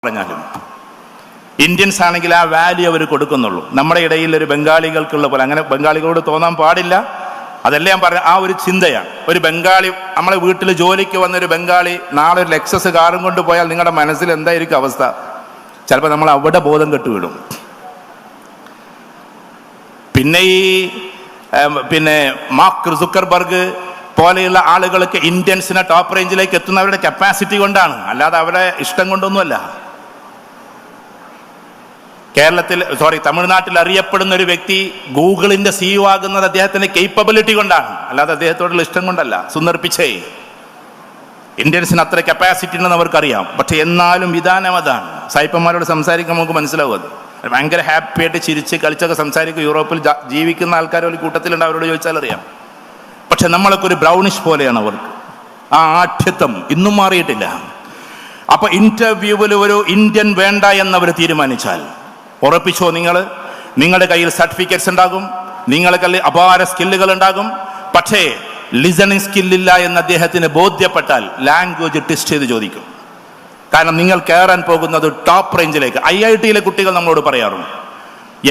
പറഞ്ഞാലും ഇന്ത്യൻസ് ആണെങ്കിൽ ആ വാല്യൂ അവർ കൊടുക്കുന്നുള്ളൂ. നമ്മുടെ ഇടയിൽ ഒരു ബംഗാളികൾക്കുള്ള പോലെ, അങ്ങനെ ബംഗാളികളോട് തോന്നാൻ പാടില്ല. അതല്ല ഞാൻ പറഞ്ഞ ആ ഒരു ചിന്തയാണ്. ഒരു ബംഗാളി, നമ്മളെ വീട്ടിൽ ജോലിക്ക് വന്നൊരു ബംഗാളി നാളെ ഒരു ലെക്സസ് കാറും കൊണ്ട് പോയാൽ നിങ്ങളുടെ മനസ്സിൽ എന്തായിരിക്കും അവസ്ഥ? ചിലപ്പോൾ നമ്മൾ അവിടെ ബോധം കെട്ടുവിടും. പിന്നെ മാർക്ക് സുക്കർബർഗ് പോലെയുള്ള ആളുകളൊക്കെ ഇന്ത്യൻസിനെ ടോപ്പ് റേഞ്ചിലേക്ക് എത്തുന്നവരുടെ കപ്പാസിറ്റി കൊണ്ടാണ്, അല്ലാതെ അവരുടെ ഇഷ്ടം കൊണ്ടൊന്നുമല്ല. തമിഴ്നാട്ടിൽ അറിയപ്പെടുന്ന ഒരു വ്യക്തി ഗൂഗിളിന്റെ CEO ആകുന്നത് അദ്ദേഹത്തിന്റെ കേപ്പബിലിറ്റി കൊണ്ടാണ്, അല്ലാതെ അദ്ദേഹത്തോടുള്ള ഇഷ്ടം കൊണ്ടല്ല. സുന്ദർ പിച്ചൈ, ഇന്ത്യൻസിന് അത്ര കപ്പാസിറ്റി ഉണ്ടെന്ന് അവർക്കറിയാം. പക്ഷെ എന്നാലും വിധാനം അതാണ്. സായിപ്പന്മാരോട് സംസാരിക്കാൻ നമുക്ക് മനസ്സിലാവും. അത് ഭയങ്കര ഹാപ്പി ആയിട്ട് ചിരിച്ച് കളിച്ചൊക്കെ സംസാരിക്കും. യൂറോപ്പിൽ ജീവിക്കുന്ന ആൾക്കാർ ഒരു കൂട്ടത്തിലുണ്ട്, അവരോട് ചോദിച്ചാൽ അറിയാം. പക്ഷെ നമ്മളൊക്കെ ഒരു ബ്രൗണിഷ് പോലെയാണ് അവർക്ക്. ആ ആഠ്യത്വം ഇന്നും മാറിയിട്ടില്ല. അപ്പൊ ഇന്റർവ്യൂവിൽ ഒരു ഇന്ത്യൻ വേണ്ട എന്നവർ തീരുമാനിച്ചാൽ ഉറപ്പിച്ചോ, നിങ്ങളുടെ കയ്യിൽ സർട്ടിഫിക്കറ്റ്സ് ഉണ്ടാകും, നിങ്ങളുടെ കയ്യിൽ അപാര സ്കില്ലുകൾ ഉണ്ടാകും. പക്ഷേ ലിസണിങ് സ്കില്ലില്ല എന്ന് അദ്ദേഹത്തിന് ബോധ്യപ്പെട്ടാൽ ലാംഗ്വേജ് ടെസ്റ്റ് ചെയ്ത് ചോദിക്കും. കാരണം നിങ്ങൾ കയറാൻ പോകുന്നത് ടോപ്പ് റേഞ്ചിലേക്ക്. IIT-യിലെ കുട്ടികൾ നമ്മളോട് പറയാറുണ്ട്,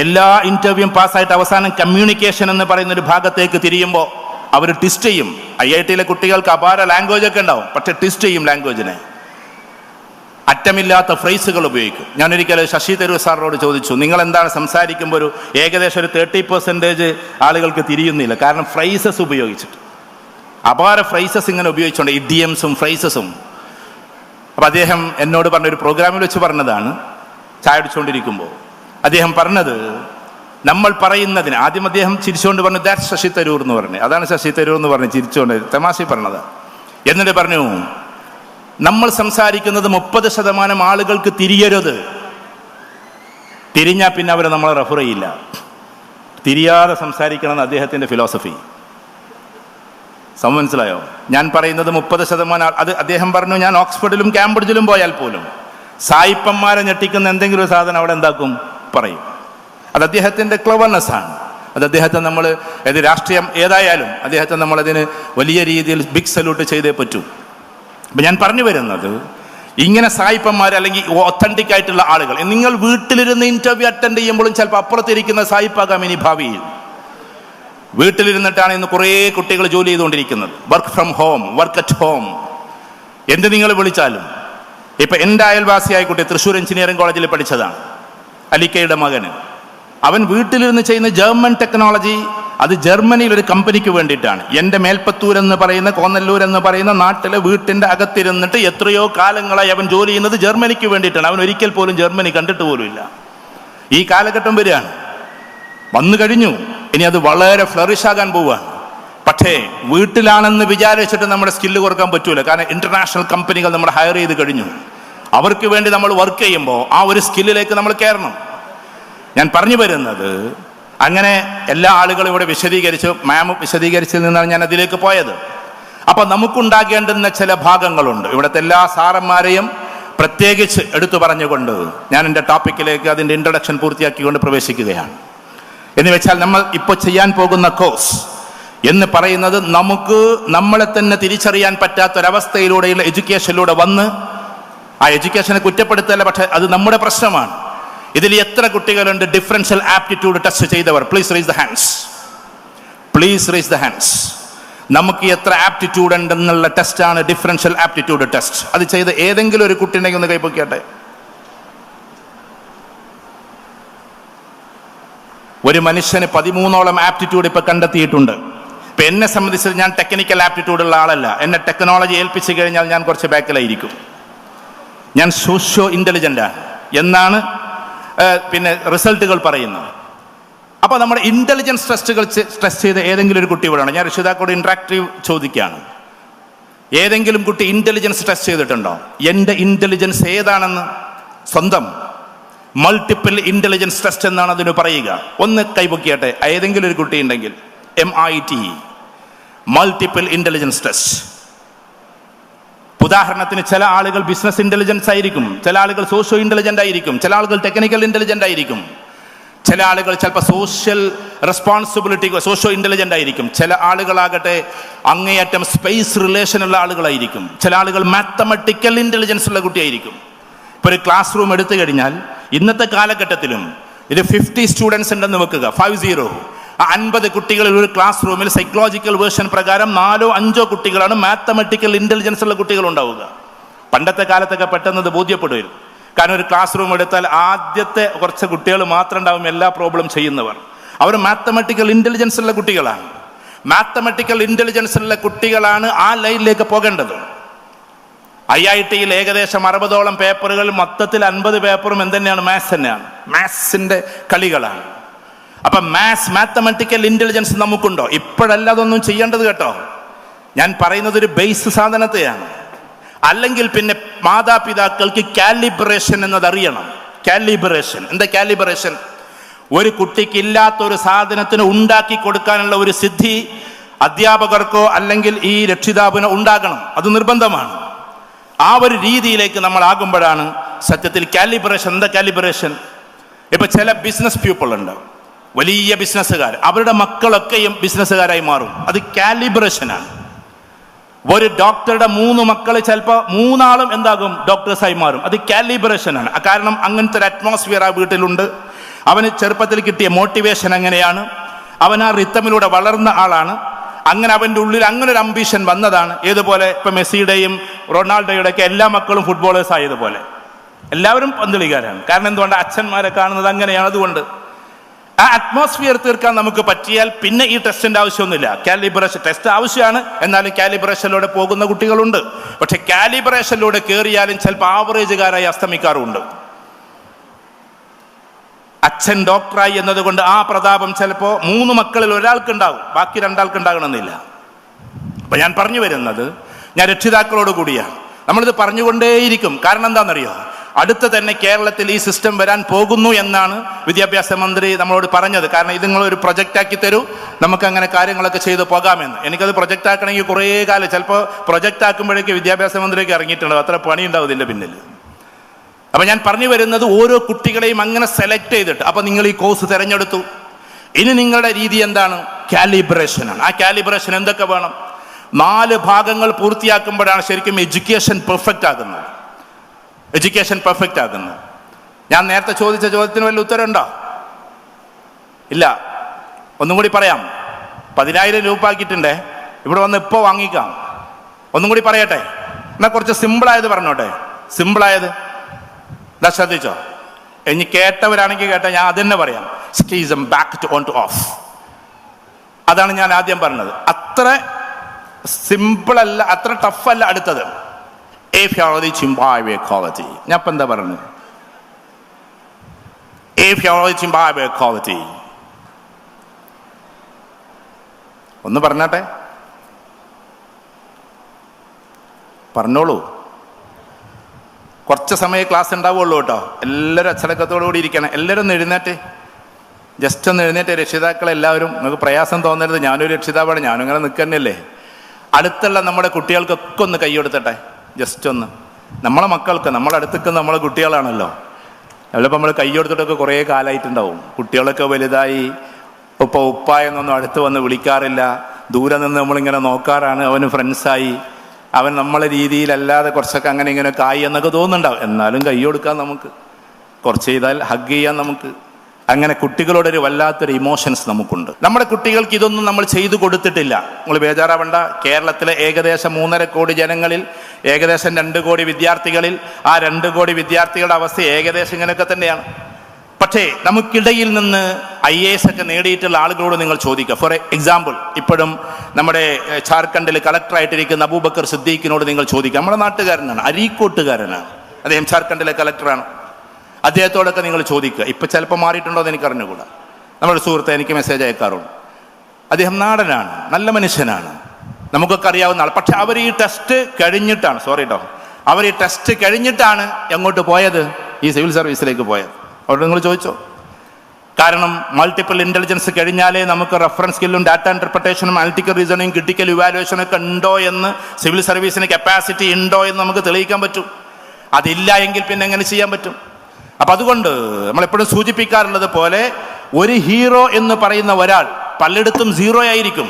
എല്ലാ ഇന്റർവ്യൂവും പാസ്സായിട്ട് അവസാനം കമ്മ്യൂണിക്കേഷൻ എന്ന് പറയുന്ന ഒരു ഭാഗത്തേക്ക് തിരിയുമ്പോൾ അവർ ടെസ്റ്റ് ചെയ്യും. IIT-യിലെ കുട്ടികൾക്ക് അപാര ലാംഗ്വേജ് ഒക്കെ ഉണ്ടാവും, പക്ഷെ ടെസ്റ്റ് ചെയ്യും ലാംഗ്വേജിനെ. അറ്റമില്ലാത്ത ഫ്രേസുകൾ ഉപയോഗിക്കും. ഞാനൊരിക്കലും ശശി തരൂർ സാറിനോട് ചോദിച്ചു, നിങ്ങൾ എന്താണ് സംസാരിക്കുമ്പോൾ ഒരു ഏകദേശം ഒരു 30% ആളുകൾക്ക് തിരിയുന്നില്ല, കാരണം ഫ്രേസസ് ഉപയോഗിച്ചിട്ട് അപാര ഫ്രേസസ് ഇങ്ങനെ ഉപയോഗിച്ചുകൊണ്ട് ഇഡിയംസും ഫ്രേസസും. അപ്പം അദ്ദേഹം എന്നോട് പറഞ്ഞൊരു പ്രോഗ്രാമിൽ വെച്ച് പറഞ്ഞതാണ്, ചായ അടിച്ചുകൊണ്ടിരിക്കുമ്പോൾ അദ്ദേഹം പറഞ്ഞത്, നമ്മൾ പറയുന്നതിന് ആദ്യം അദ്ദേഹം ചിരിച്ചുകൊണ്ട് പറഞ്ഞു ദാറ്റ് ശശി തരൂർ എന്ന് പറഞ്ഞു, അതാണ് ശശി തരൂർ എന്ന് പറഞ്ഞ് ചിരിച്ചുകൊണ്ട് തമാശ പറഞ്ഞത്. എന്നിട്ട് പറഞ്ഞു, നമ്മൾ സംസാരിക്കുന്നത് 30% ആളുകൾക്ക് തിരിയരുത്, തിരിഞ്ഞാൽ പിന്നെ അവർ നമ്മളെ റെഫർ ചെയ്യില്ല. തിരിയാതെ സംസാരിക്കണം എന്ന് അദ്ദേഹത്തിൻ്റെ ഫിലോസഫി. മനസ്സിലായോ? ഞാൻ പറയുന്നത് 30%. അത് അദ്ദേഹം പറഞ്ഞു, ഞാൻ ഓക്സ്ഫോർഡിലും കാംബ്രിഡ്ജിലും പോയാൽ പോലും സായിപ്പന്മാരെ ഞെട്ടിക്കുന്ന എന്തെങ്കിലും ഒരു സാധനം അവിടെ എന്താക്കും, പറയും. അത് അദ്ദേഹത്തിൻ്റെ ക്ലവർനെസ് ആണ്. അത് അദ്ദേഹത്തെ നമ്മൾ രാഷ്ട്രീയം ഏതായാലും അദ്ദേഹത്തെ നമ്മളതിന് വലിയ രീതിയിൽ ബിഗ് സല്യൂട്ട് ചെയ്തേ പറ്റൂ. അപ്പം ഞാൻ പറഞ്ഞു വരുന്നത്, ഇങ്ങനെ സായിപ്പന്മാർ അല്ലെങ്കിൽ ഒത്തൻറ്റിക് ആയിട്ടുള്ള ആളുകൾ, നിങ്ങൾ വീട്ടിലിരുന്ന് ഇന്റർവ്യൂ അറ്റൻഡ് ചെയ്യുമ്പോഴും ചിലപ്പോൾ അപ്പുറത്തിരിക്കുന്ന സായിപ്പാകാം ഇനി ഭാവിയിൽ. വീട്ടിലിരുന്നിട്ടാണ് ഇന്ന് കുറേ കുട്ടികൾ ജോലി ചെയ്തുകൊണ്ടിരിക്കുന്നത്. Work from home, work at home, എന്ത് നിങ്ങൾ വിളിച്ചാലും. ഇപ്പം എൻ്റെ അയൽവാസിയായ കുട്ടി തൃശ്ശൂർ എഞ്ചിനീയറിംഗ് കോളേജിൽ പഠിച്ചതാണ്, അലിക്കയുടെ മകന്. അവൻ വീട്ടിലിരുന്ന് ചെയ്യുന്ന ജർമ്മൻ ടെക്നോളജി, അത് ജർമ്മനിയിൽ ഒരു കമ്പനിക്ക് വേണ്ടിയിട്ടാണ്. എൻ്റെ മേൽപ്പത്തൂർ എന്ന് പറയുന്ന, കോന്നല്ലൂർ എന്ന് പറയുന്ന നാട്ടിലെ വീട്ടിൻ്റെ അകത്തിരുന്നിട്ട് എത്രയോ കാലങ്ങളായി അവൻ ജോലി ചെയ്യുന്നത് ജർമ്മനിക്ക് വേണ്ടിയിട്ടാണ്. അവൻ ഒരിക്കൽ പോലും ജർമ്മനി കണ്ടിട്ട് പോലുമില്ല. ഈ കാലഘട്ടം വരികയാണ്, വന്നു കഴിഞ്ഞു. ഇനി അത് വളരെ ഫ്ലറിഷ് ആകാൻ പോവുകയാണ്. പക്ഷേ വീട്ടിലാണെന്ന് വിചാരിച്ചിട്ട് നമ്മുടെ സ്കില്ല് കുറക്കാൻ പറ്റൂല. കാരണം ഇന്റർനാഷണൽ കമ്പനികൾ നമ്മൾ ഹയർ ചെയ്ത് കഴിഞ്ഞു. അവർക്ക് വേണ്ടി നമ്മൾ വർക്ക് ചെയ്യുമ്പോൾ ആ ഒരു സ്കില്ലിലേക്ക് നമ്മൾ കയറണം. ഞാൻ പറഞ്ഞു വരുന്നത്, അങ്ങനെ എല്ലാ ആളുകളും ഇവിടെ വിശദീകരിച്ചു, മാം വിശദീകരിച്ചതിൽ നിന്നാണ് ഞാൻ അതിലേക്ക് പോയത്. അപ്പം നമുക്കുണ്ടാകേണ്ടുന്ന ചില ഭാഗങ്ങളുണ്ട്. ഇവിടുത്തെ എല്ലാ സാറന്മാരെയും പ്രത്യേകിച്ച് എടുത്തു പറഞ്ഞുകൊണ്ട് ഞാൻ എൻ്റെ ടോപ്പിക്കിലേക്ക് അതിൻ്റെ ഇൻട്രൊഡക്ഷൻ പൂർത്തിയാക്കിക്കൊണ്ട് പ്രവേശിക്കുകയാണ്. എന്ന് വെച്ചാൽ, നമ്മൾ ഇപ്പോൾ ചെയ്യാൻ പോകുന്ന കോഴ്സ് എന്ന് പറയുന്നത് നമുക്ക് നമ്മളെ തന്നെ തിരിച്ചറിയാൻ പറ്റാത്തൊരവസ്ഥയിലൂടെയുള്ള എഡ്യൂക്കേഷനിലൂടെ വന്ന്, ആ എഡ്യൂക്കേഷനെ കുറ്റപ്പെടുത്തല്ല, പക്ഷെ അത് നമ്മുടെ പ്രശ്നമാണ്. ഇതിൽ എത്ര കുട്ടികളുണ്ട് ഡിഫറൻഷ്യൽ ആപ്റ്റിറ്റ്യൂഡ് ടെസ്റ്റ് ചെയ്തവർ? Please raise the hands, please raise the hands. നമുക്ക് എത്ര ആപ്റ്റിറ്റ്യൂഡ് ഉണ്ടെന്നുള്ള ടെസ്റ്റാണ് ഡിഫറൻഷ്യൽ ആപ്റ്റിറ്റ്യൂഡ് ടെസ്റ്റ്. അത് ചെയ്ത ഏതെങ്കിലും ഒരു കുട്ടി ഉണ്ടെങ്കിൽ ഒന്ന് കൈപ്പൊക്കിയാട്ടെ. ഒരു മനുഷ്യന് 13ഓളം ആപ്റ്റിറ്റ്യൂഡ് ഇപ്പൊ കണ്ടെത്തിയിട്ടുണ്ട്. ഇപ്പൊ എന്നെ സംബന്ധിച്ച് ഞാൻ ടെക്നിക്കൽ ആപ്റ്റിറ്റ്യൂഡ് ഉള്ള ആളല്ല. എന്നെ ടെക്നോളജി ഏൽപ്പിച്ചു കഴിഞ്ഞാൽ ഞാൻ കുറച്ച് ബാക്കിലായിരിക്കും. ഞാൻ സോഷ്യോ ഇന്റലിജന്റ് എന്നാണ് പിന്നെ റിസൾട്ടുകൾ പറയുന്നത്. അപ്പോൾ നമ്മുടെ ഇന്റലിജൻസ് ടെസ്റ്റ് ചെയ്ത ഏതെങ്കിലും ഒരു കുട്ടി ഇവിടെ ആണ്. ഞാൻ രക്ഷിതാക്കളോട് ഇന്ററാക്റ്റീവ് ചോദിക്കുകയാണ്, ഏതെങ്കിലും കുട്ടി ഇന്റലിജൻസ് ടെസ്റ്റ് ചെയ്തിട്ടുണ്ടോ? എൻ്റെ ഇന്റലിജൻസ് ഏതാണെന്ന് സ്വന്തം മൾട്ടിപ്പിൾ ഇന്റലിജൻസ് ടെസ്റ്റ് എന്നാണ് അതിന് പറയുക. ഒന്ന് കൈപൊക്കിയാട്ടെ ഏതെങ്കിലും ഒരു കുട്ടി ഉണ്ടെങ്കിൽ. MIT, multiple intelligence test. ഉദാഹരണത്തിന്, ചില ആളുകൾ ബിസിനസ് ഇന്റലിജൻസ് ആയിരിക്കും, ചില ആളുകൾ സോഷ്യോ ഇന്റലിജന്റ് ആയിരിക്കും, ചില ആളുകൾ ടെക്നിക്കൽ ഇന്റലിജന്റ് ആയിരിക്കും, ചില ആളുകൾ ചിലപ്പോൾ സോഷ്യൽ റെസ്പോൺസിബിലിറ്റി സോഷ്യോ ഇന്റലിജന്റ് ആയിരിക്കും, ചില ആളുകളാകട്ടെ അങ്ങേയറ്റം സ്പേസ് റിലേഷൻ ഉള്ള ആളുകളായിരിക്കും, ചില ആളുകൾ മാത്തമാറ്റിക്കൽ ഇന്റലിജൻസ് ഉള്ള കുട്ടിയായിരിക്കും. ഇപ്പോൾ ഒരു ക്ലാസ് റൂം എടുത്തു കഴിഞ്ഞാൽ ഇന്നത്തെ കാലഘട്ടത്തിലും ഇത് 50 സ്റ്റുഡൻസ് ഉണ്ടെന്ന് വെക്കുക, 50. ആ 50 കുട്ടികളിൽ ഒരു ക്ലാസ് റൂമിൽ സൈക്കോളജിക്കൽ വേർഷൻ പ്രകാരം 4 or 5 കുട്ടികളാണ് മാത്തമെറ്റിക്കൽ ഇൻ്റലിജൻസ് ഉള്ള കുട്ടികൾ ഉണ്ടാവുക. പണ്ടത്തെ കാലത്തൊക്കെ പെട്ടെന്ന് ഇത് ബോധ്യപ്പെടുമായിരുന്നു. കാരണം ഒരു ക്ലാസ് റൂം എടുത്താൽ ആദ്യത്തെ കുറച്ച് കുട്ടികൾ മാത്രം ഉണ്ടാവും എല്ലാ പ്രോബ്ലം ചെയ്യുന്നവർ. അവർ മാത്തമെറ്റിക്കൽ ഇൻ്റലിജൻസ് ഉള്ള കുട്ടികളാണ്. മാത്തമെറ്റിക്കൽ ഇൻ്റലിജൻസ് ഉള്ള കുട്ടികളാണ് ആ ലൈനിലേക്ക് പോകേണ്ടത്. IIT-യിൽ ഏകദേശം 60ഓളം പേപ്പറുകൾ, മൊത്തത്തിൽ 50 പേപ്പറും എന്തുതന്നെയാണ്? മാത്സ് തന്നെയാണ്. മാത്സിൻ്റെ കളികളാണ്. അപ്പം മാത്തമെറ്റിക്കൽ ഇൻ്റലിജൻസ് നമുക്കുണ്ടോ? ഇപ്പോഴല്ല അതൊന്നും ചെയ്യേണ്ടത് കേട്ടോ. ഞാൻ പറയുന്നത് ഒരു ബേസ് സാധനത്തെയാണ്. അല്ലെങ്കിൽ പിന്നെ മാതാപിതാക്കൾക്ക് കാലിബ്രേഷൻ എന്നതറിയണം. കാലിബ്രേഷൻ എന്താ? കാലിബ്രേഷൻ ഒരു കുട്ടിക്ക് ഇല്ലാത്തൊരു സാധനത്തിന് ഉണ്ടാക്കി കൊടുക്കാനുള്ള ഒരു സിദ്ധി അധ്യാപകർക്കോ അല്ലെങ്കിൽ ഈ രക്ഷിതാവിനോ ഉണ്ടാകണം. അത് നിർബന്ധമാണ്. ആ ഒരു രീതിയിലേക്ക് നമ്മൾ ആകുമ്പോഴാണ് സത്യത്തിൽ കാലിബ്രേഷൻ. എന്താ കാലിബ്രേഷൻ? ഇപ്പൊ ചില ബിസിനസ് പീപ്പിൾ ഉണ്ട്, വലിയ ബിസിനസ്സുകാർ, അവരുടെ മക്കളൊക്കെയും ബിസിനസ്സുകാരായി മാറും. അത് കാലിബ്രേഷനാണ്. ഒരു ഡോക്ടറുടെ 3 മക്കൾ ചിലപ്പോൾ 3 ആളും എന്താകും? ഡോക്ടേഴ്സായി മാറും. അത് കാലിബ്രേഷനാണ്. കാരണം അങ്ങനത്തെ ഒരു അറ്റ്മോസ്ഫിയർ ആ വീട്ടിലുണ്ട്. അവന് ചെറുപ്പത്തിൽ കിട്ടിയ മോട്ടിവേഷൻ അങ്ങനെയാണ്. അവൻ ആ റിത്തമിലൂടെ വളർന്ന ആളാണ്. അങ്ങനെ അവൻ്റെ ഉള്ളിൽ അങ്ങനെ ഒരു അംബീഷൻ വന്നതാണ്. ഏതുപോലെ ഇപ്പം മെസ്സിയുടെയും റൊണാൾഡോയുടെയൊക്കെ എല്ലാ മക്കളും ഫുട്ബോളേഴ്സ് ആയതുപോലെ എല്ലാവരും പന്തളിക്കാരാണ്. കാരണം എന്തുകൊണ്ട്? അച്ഛന്മാരെ കാണുന്നത് അങ്ങനെയാണ്. അതുകൊണ്ട് ആ അറ്റ്മോസ്ഫിയർ തീർക്കാൻ നമുക്ക് പറ്റിയാൽ പിന്നെ ഈ ടെസ്റ്റിൻ്റെ ആവശ്യമൊന്നുമില്ല. കാലിബ്രേഷൻ ടെസ്റ്റ് ആവശ്യമാണ്, എന്നാലും കാലിബ്രേഷനിലൂടെ പോകുന്ന കുട്ടികളുണ്ട്. പക്ഷെ കാലിബ്രേഷനിലൂടെ കയറിയാലും ചിലപ്പോൾ ആവറേജുകാരായി അസ്തമിക്കാറുമുണ്ട്. അച്ഛൻ ഡോക്ടറായി എന്നതുകൊണ്ട് ആ പ്രതാപം ചിലപ്പോൾ 3 മക്കളിൽ ഒരാൾക്കുണ്ടാവും, ബാക്കി 2 ആൾക്ക് ഉണ്ടാകണമെന്നില്ല. അപ്പം ഞാൻ പറഞ്ഞു വരുന്നത്, ഞാൻ രക്ഷിതാക്കളോട് കൂടിയാണ്. നമ്മളിത് പറഞ്ഞുകൊണ്ടേയിരിക്കും. കാരണം എന്താണെന്നറിയോ? അടുത്ത് തന്നെ കേരളത്തിൽ ഈ സിസ്റ്റം വരാൻ പോകുന്നു എന്നാണ് വിദ്യാഭ്യാസ മന്ത്രി നമ്മളോട് പറഞ്ഞത്. കാരണം ഇത് നിങ്ങളൊരു പ്രൊജക്റ്റാക്കി തരൂ, നമുക്കങ്ങനെ കാര്യങ്ങളൊക്കെ ചെയ്ത് പോകാമെന്ന്. എനിക്കത് പ്രൊജക്റ്റ് ആക്കണമെങ്കിൽ കുറേ കാലം, ചിലപ്പോൾ പ്രൊജക്റ്റ് ആക്കുമ്പോഴേക്ക് വിദ്യാഭ്യാസ മന്ത്രിയൊക്കെ ഇറങ്ങിയിട്ടുണ്ടാവും. അത്ര പണി ഉണ്ടാവും ഇതിൻ്റെ പിന്നിൽ. അപ്പം ഞാൻ പറഞ്ഞു വരുന്നത്, ഓരോ കുട്ടികളെയും അങ്ങനെ സെലക്ട് ചെയ്തിട്ട്, അപ്പം നിങ്ങൾ ഈ കോഴ്സ് തിരഞ്ഞെടുത്തു, ഇനി നിങ്ങളുടെ രീതി എന്താണ്? കാലിബ്രേഷനാണ്. ആ കാലിബ്രേഷൻ എന്തൊക്കെ വേണം? 4 ഭാഗങ്ങൾ പൂർത്തിയാക്കുമ്പോഴാണ് ശരിക്കും എഡ്യൂക്കേഷൻ പെർഫെക്റ്റ് ആകുന്നത്. എഡ്യൂക്കേഷൻ പെർഫെക്റ്റ് ആകുന്നത്. ഞാൻ നേരത്തെ ചോദിച്ച ചോദ്യത്തിന് വല്ല ഉത്തരവുണ്ടോ? ഇല്ല. ഒന്നും കൂടി പറയാം. 10,000 രൂപ ആക്കിയിട്ടുണ്ടേ, ഇവിടെ വന്ന് ഇപ്പോൾ വാങ്ങിക്കാം. ഒന്നും കൂടി പറയട്ടെ, എന്നാൽ കുറച്ച് സിമ്പിളായത് പറഞ്ഞോട്ടെ. സിമ്പിളായത് എന്താ? ശ്രദ്ധിച്ചോ? ഇനി കേട്ടവരാണെങ്കിൽ കേട്ട ഞാൻ അതന്നെ പറയാം. സ്കീസം back to on to off. അതാണ് ഞാൻ ആദ്യം പറഞ്ഞത്. അത്ര സിമ്പിളല്ല, അത്ര ടഫല്ല. അടുത്തത് equality. ഞാൻ ഇപ്പം എന്താ പറഞ്ഞത്? equality. ഒന്ന് പറഞ്ഞാട്ടെ, പറഞ്ഞോളൂ. കുറച്ച് സമയം ക്ലാസ് ഉണ്ടാവുള്ളൂ കേട്ടോ. എല്ലാവരും അച്ചടക്കത്തോടു കൂടി ഇരിക്കണം. എല്ലാവരും ഒന്ന് എഴുന്നേറ്റ്, ജസ്റ്റ് ഒന്ന് എഴുന്നേറ്റ്. രക്ഷിതാക്കളെല്ലാവരും, നിങ്ങൾക്ക് പ്രയാസം തോന്നരുത്, ഞാനൊരു രക്ഷിതാവാണ്, ഞാനും ഇങ്ങനെ നിൽക്കുന്നല്ലേ. അടുത്തുള്ള നമ്മുടെ കുട്ടികൾക്കൊക്കെ ഒന്ന് കൈ കൊടുത്തട്ടെ, ജസ്റ്റ് ഒന്ന്. നമ്മളെ മക്കൾക്ക്, നമ്മളെ അടുത്തേക്ക് നമ്മളെ കുട്ടികളാണല്ലോ. ചിലപ്പോൾ നമ്മൾ കൈ കൊടുത്തിട്ടൊക്കെ കുറേ കാലമായിട്ടുണ്ടാവും. കുട്ടികളൊക്കെ വലുതായി, ഇപ്പോൾ ഉപ്പ എന്നൊന്നും അടുത്ത് വന്ന് വിളിക്കാറില്ല, ദൂരെ നിന്ന് നമ്മളിങ്ങനെ നോക്കാറാണ്. അവന് ഫ്രണ്ട്സായി, അവൻ നമ്മളെ രീതിയിലല്ലാതെ കുറച്ചൊക്കെ അങ്ങനെ ഇങ്ങനെയൊക്കെ ആയി എന്നൊക്കെ തോന്നുന്നുണ്ടാവും. എന്നാലും കൈ കൊടുക്കാൻ നമുക്ക്, കുറച്ച് ചെയ്താൽ ഹഗ് ചെയ്യാൻ നമുക്ക്. അങ്ങനെ കുട്ടികളോടൊരു വല്ലാത്തൊരു ഇമോഷൻസ് നമുക്കുണ്ട്. നമ്മുടെ കുട്ടികൾക്ക് ഇതൊന്നും നമ്മൾ ചെയ്തു കൊടുത്തിട്ടില്ല. നിങ്ങൾ ബേജാറാവണ്ട. കേരളത്തിലെ ഏകദേശം 3.5 കോടി ജനങ്ങളിൽ ഏകദേശം 2 കോടി വിദ്യാർത്ഥികളിൽ ആ 2 കോടി വിദ്യാർത്ഥികളുടെ അവസ്ഥ ഏകദേശം ഇങ്ങനെയൊക്കെ തന്നെയാണ്. പക്ഷേ നമുക്കിടയിൽ നിന്ന് IAS ഒക്കെ നേടിയിട്ടുള്ള ആളുകളോട് നിങ്ങൾ ചോദിക്കുക. ഫോർ എക്സാമ്പിൾ, ഇപ്പോഴും നമ്മുടെ ജാർഖണ്ഡിൽ കളക്ടറായിട്ടിരിക്കുന്ന അബൂബക്കർ സിദ്ദീഖിനോട് നിങ്ങൾ ചോദിക്കുക. നമ്മുടെ നാട്ടുകാരനാണ്, അരീക്കോട്ടുകാരനാണ്, അദ്ദേഹം ജാർഖണ്ഡിലെ കളക്ടറാണ്. അദ്ദേഹത്തോടൊക്കെ നിങ്ങൾ ചോദിക്കുക. ഇപ്പം ചിലപ്പോൾ മാറിയിട്ടുണ്ടോ എന്ന് എനിക്ക് അറിഞ്ഞുകൂടാ. നമ്മുടെ സുഹൃത്ത് എനിക്ക് മെസ്സേജ് അയക്കാറുണ്ട്. അദ്ദേഹം നാടനാണ്, നല്ല മനുഷ്യനാണ്, നമുക്കൊക്കെ അറിയാവുന്ന ആൾ. പക്ഷെ അവർ ഈ ടെസ്റ്റ് കഴിഞ്ഞിട്ടാണ്, അവർ ഈ ടെസ്റ്റ് കഴിഞ്ഞിട്ടാണ് എങ്ങോട്ട് പോയത്? ഈ സിവിൽ സർവീസിലേക്ക് പോയത്. അവിടെ നിങ്ങൾ ചോദിച്ചോ? കാരണം മൾട്ടിപ്പിൾ ഇൻ്റലിജൻസ് കഴിഞ്ഞാലേ നമുക്ക് റെഫറൻസ് സ്കില്ലും ഡാറ്റ ഇൻ്റർപ്രിട്ടേഷനും അനലിറ്റിക്കൽ റീസണിങ് ക്രിട്ടിക്കൽ ഇവാലുവേഷനും ഒക്കെ ഉണ്ടോ എന്ന്, സിവിൽ സർവീസിന് കപ്പാസിറ്റി ഉണ്ടോ എന്ന് നമുക്ക് തെളിയിക്കാൻ പറ്റും. അതില്ല എങ്കിൽ പിന്നെ എങ്ങനെ ചെയ്യാൻ പറ്റും? അപ്പം അതുകൊണ്ട് നമ്മളെപ്പോഴും സൂചിപ്പിക്കാറുള്ളത് പോലെ, ഒരു ഹീറോ എന്ന് പറയുന്ന ഒരാൾ പലയിടത്തും 0 ആയിരിക്കും.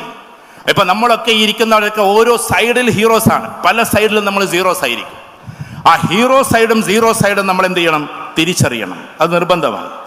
ഇപ്പം നമ്മളൊക്കെ ഇരിക്കുന്നവരൊക്കെ ഓരോ സൈഡിൽ ഹീറോസാണ്, പല സൈഡിലും നമ്മൾ 0s ആയിരിക്കും. ആ ഹീറോ സൈഡും സീറോ സൈഡും നമ്മൾ എന്ത് ചെയ്യണം? തിരിച്ചറിയണം. അത് നിർബന്ധമാണ്.